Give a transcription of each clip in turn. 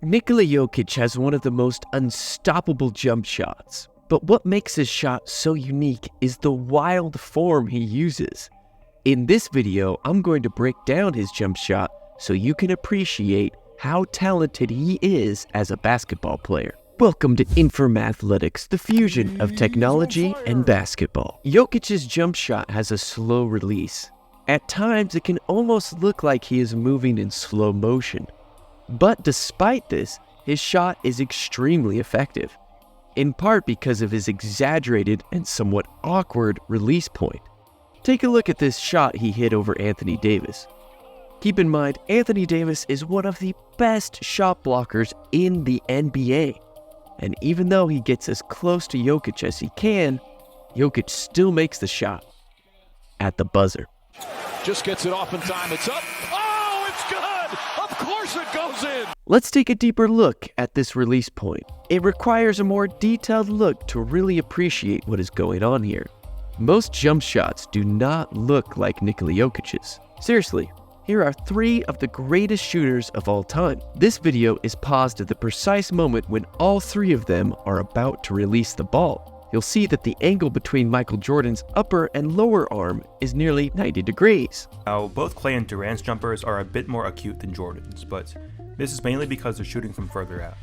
Nikola Jokic has one of the most unstoppable jump shots, but what makes his shot so unique is the wild form he uses. In this video, I'm going to break down his jump shot so you can appreciate how talented he is as a basketball player. Welcome to Informathletics, the fusion of technology and basketball. Jokic's jump shot has a slow release. At times, it can almost look like he is moving in slow motion. But despite this, his shot is extremely effective, in part because of his exaggerated and somewhat awkward release point. Take a look at this shot he hit over Anthony Davis. Keep in mind, Anthony Davis is one of the best shot blockers in the NBA. And even though he gets as close to Jokic as he can, Jokic still makes the shot at the buzzer. Just gets it off in time. It's up. Oh, it's good. Of course it goes in. Let's take a deeper look at this release point. It requires a more detailed look to really appreciate what is going on here. Most jump shots do not look like Nikola Jokic's. Seriously, here are three of the greatest shooters of all time. This video is paused at the precise moment when all three of them are about to release the ball. You'll see that the angle between Michael Jordan's upper and lower arm is nearly 90 degrees. Now, both Clay and Durant's jumpers are a bit more acute than Jordan's, but this is mainly because they're shooting from further out.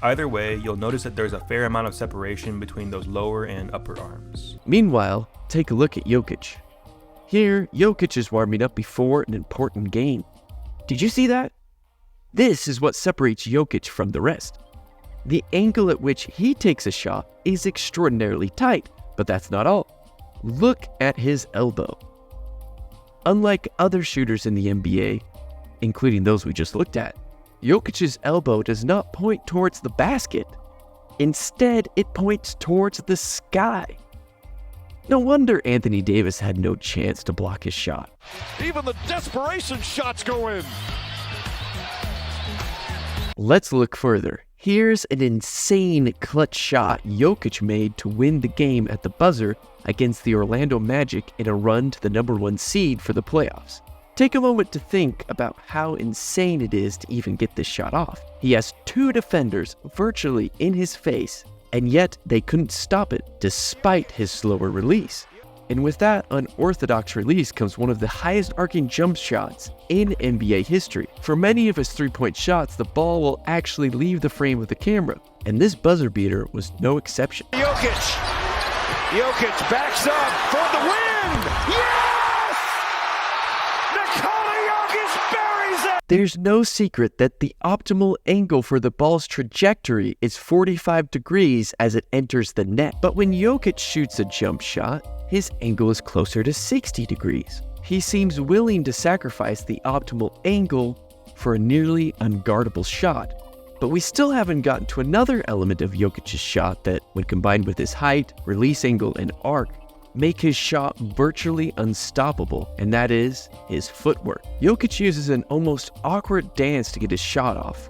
Either way, you'll notice that there's a fair amount of separation between those lower and upper arms. Meanwhile, take a look at Jokic. Here, Jokic is warming up before an important game. Did you see that? This is what separates Jokic from the rest. The angle at which he takes a shot is extraordinarily tight, but that's not all. Look at his elbow. Unlike other shooters in the NBA, including those we just looked at, Jokic's elbow does not point towards the basket. Instead, it points towards the sky. No wonder Anthony Davis had no chance to block his shot. Even the desperation shots go in. Let's look further. Here's an insane clutch shot Jokic made to win the game at the buzzer against the Orlando Magic in a run to the #1 seed for the playoffs. Take a moment to think about how insane it is to even get this shot off. He has two defenders virtually in his face, and yet they couldn't stop it despite his slower release. And with that unorthodox release comes one of the highest arcing jump shots in NBA history. For many of his three-point shots, the ball will actually leave the frame of the camera, and this buzzer beater was no exception. Jokic backs up for the win. Yes! Nikola Jokic buries it. There's no secret that the optimal angle for the ball's trajectory is 45 degrees as it enters the net. But when Jokic shoots a jump shot, his angle is closer to 60 degrees. He seems willing to sacrifice the optimal angle for a nearly unguardable shot. But we still haven't gotten to another element of Jokic's shot that, when combined with his height, release angle, and arc, make his shot virtually unstoppable, and that is his footwork. Jokic uses an almost awkward dance to get his shot off,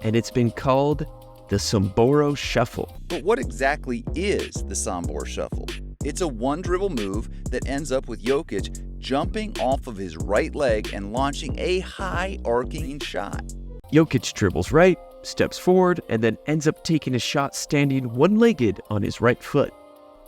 and it's been called the Samboro Shuffle. But what exactly is the Sambor Shuffle? It's a one-dribble move that ends up with Jokic jumping off of his right leg and launching a high arcing shot. Jokic dribbles right, steps forward, and then ends up taking a shot standing one-legged on his right foot.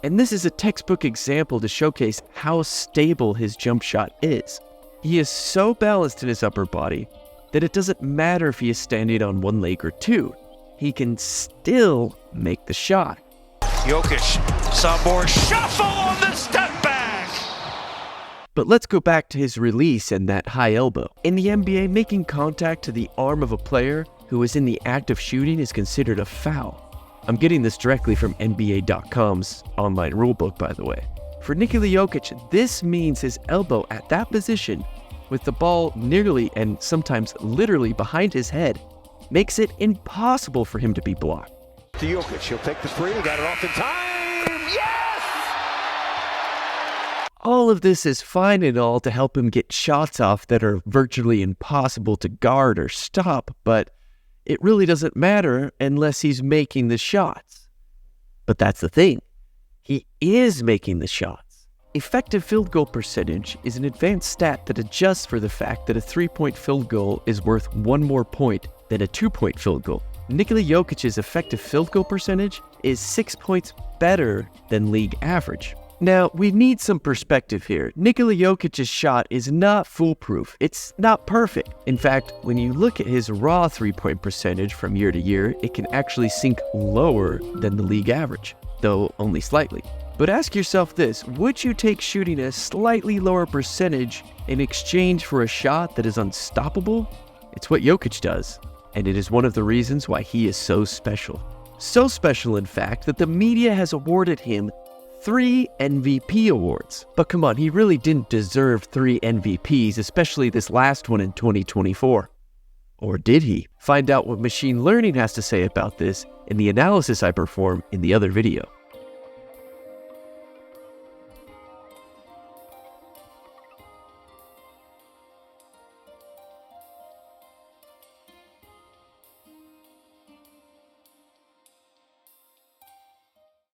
And this is a textbook example to showcase how stable his jump shot is. He is so balanced in his upper body that it doesn't matter if he is standing on one leg or two. He can still make the shot. Jokic, Sambor Shuffle on the step back. But let's go back to his release and that high elbow. In the NBA, making contact to the arm of a player who is in the act of shooting is considered a foul. I'm getting this directly from NBA.com's online rulebook, by the way. For Nikola Jokic, this means his elbow at that position, with the ball nearly and sometimes literally behind his head, makes it impossible for him to be blocked. To Jokic, he'll take the three, got it off in time, yes! All of this is fine and all to help him get shots off that are virtually impossible to guard or stop, but it really doesn't matter unless he's making the shots. But that's the thing, he is making the shots. Effective field goal percentage is an advanced stat that adjusts for the fact that a three-point field goal is worth one more point than a 2-point field goal. Nikola Jokic's effective field goal percentage is 6 points better than league average. Now, we need some perspective here. Nikola Jokic's shot is not foolproof. It's not perfect. In fact, when you look at his raw 3-point percentage from year to year, it can actually sink lower than the league average, though only slightly. But ask yourself this, would you take shooting a slightly lower percentage in exchange for a shot that is unstoppable? It's what Jokic does, and it is one of the reasons why he is so special. So special, in fact, that the media has awarded him 3 MVP awards. But come on, he really didn't deserve 3 MVPs, especially this last one in 2024. Or did he? Find out what machine learning has to say about this in the analysis I perform in the other video.